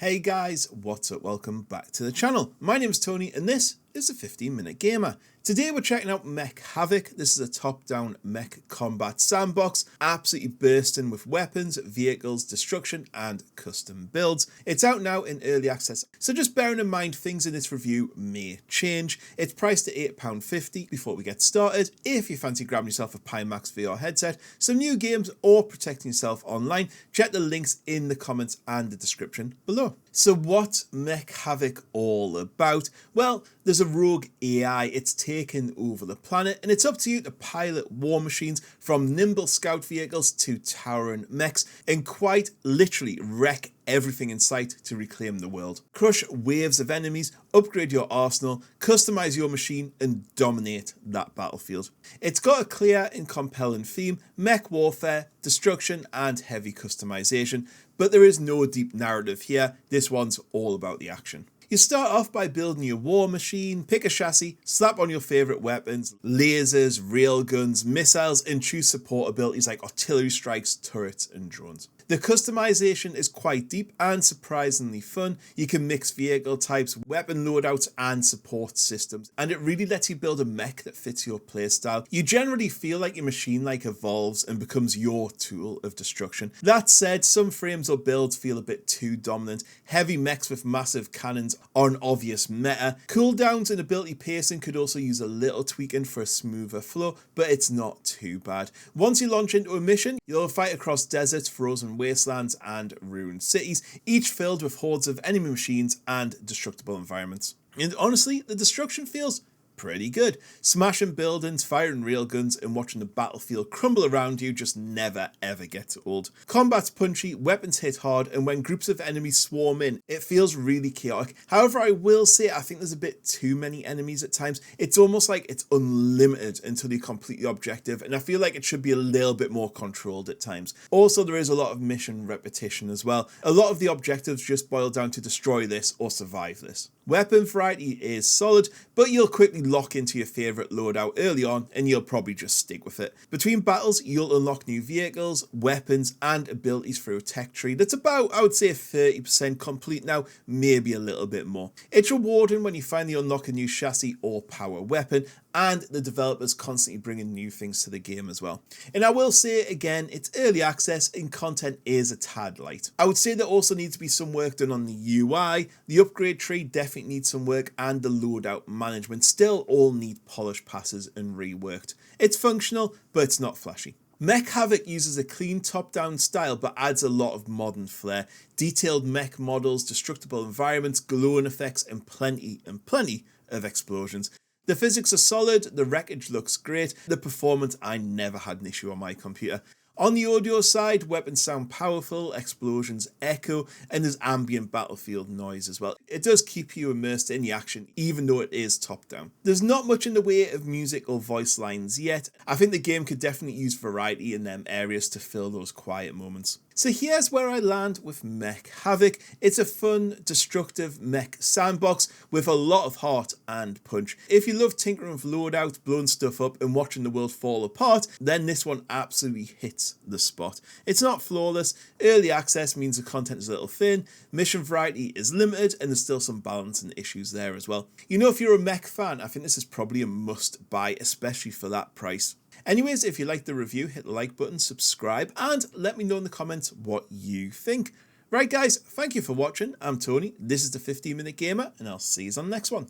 Hey guys, what's up? Welcome back to the channel. My name's Tony and this is the 15-Minute Gamer. Today we're checking out Mech Havoc. This is a top-down mech combat sandbox, absolutely bursting with weapons, vehicles, destruction and custom builds. It's out now in early access, so just bearing in mind things in this review may change. It's priced at £8.50 before we get started. If you fancy grabbing yourself a Pimax VR headset, some new games or protecting yourself online, check the links in the comments and the description below. So what's Mech Havoc all about? Well, there's a rogue AI, it's taken over the planet, and it's up to you to pilot war machines from nimble scout vehicles to towering mechs and quite literally wreck everything in sight to reclaim the world. Crush waves of enemies, upgrade your arsenal, customize your machine and dominate that battlefield. It's got a clear and compelling theme, mech warfare, destruction and heavy customization, but there is no deep narrative here. This one's all about the action. You start off by building your war machine, pick a chassis, slap on your favourite weapons, lasers, railguns, missiles and choose support abilities like artillery strikes, turrets and drones. The customization is quite deep and surprisingly fun. You can mix vehicle types, weapon loadouts and support systems, and it really lets you build a mech that fits your playstyle. You generally feel like your machine evolves and becomes your tool of destruction. That said, some frames or builds feel a bit too dominant. Heavy mechs with massive cannons are an obvious meta. Cooldowns and ability pacing could also use a little tweaking for a smoother flow, but it's not too bad. Once you launch into a mission, you'll fight across deserts, frozen wastelands and ruined cities, each filled with hordes of enemy machines and destructible environments. And honestly, the destruction feels pretty good. Smashing buildings, firing railguns and watching the battlefield crumble around you just never ever gets old. Combat's punchy, weapons hit hard, and when groups of enemies swarm in, it feels really chaotic. However, I will say I think there's a bit too many enemies at times. It's almost like it's unlimited until you complete the objective, and I feel like it should be a little bit more controlled at times. Also, there is a lot of mission repetition as well. A lot of the objectives just boil down to destroy this or survive this. Weapon variety is solid, but you'll quickly lock into your favourite loadout early on and you'll probably just stick with it. Between battles, you'll unlock new vehicles, weapons and abilities through a tech tree that's about, I would say, 30% complete now, maybe a little bit more. It's rewarding when you finally unlock a new chassis or power weapon, and the developers constantly bringing new things to the game as well. And I will say again, it's early access and content is a tad light. I would say there also needs to be some work done on the UI, the upgrade tree definitely needs some work, and the loadout management still all need polished passes and reworked. It's functional, but it's not flashy. Mech Havoc uses a clean top-down style but adds a lot of modern flair. Detailed mech models, destructible environments, glowing effects and plenty of explosions. The physics are solid, the wreckage looks great, the performance I never had an issue on my computer. On the audio side, weapons sound powerful, explosions echo, and there's ambient battlefield noise as well. It does keep you immersed in the action, even though it is top-down. There's not much in the way of music or voice lines yet. I think the game could definitely use variety in them areas to fill those quiet moments. So here's where I land with Mech Havoc. It's a fun, destructive mech sandbox with a lot of heart and punch. If you love tinkering with loadouts, blowing stuff up and watching the world fall apart, then this one absolutely hits the spot. It's not flawless, early access means the content is a little thin, mission variety is limited and there's still some balance and issues there as well. You know, if you're a mech fan, I think this is probably a must buy, especially for that price. Anyways, if you liked the review, hit the like button, subscribe, and let me know in the comments what you think. Right guys, thank you for watching. I'm Tony, this is the 15-Minute Gamer, and I'll see you on the next one.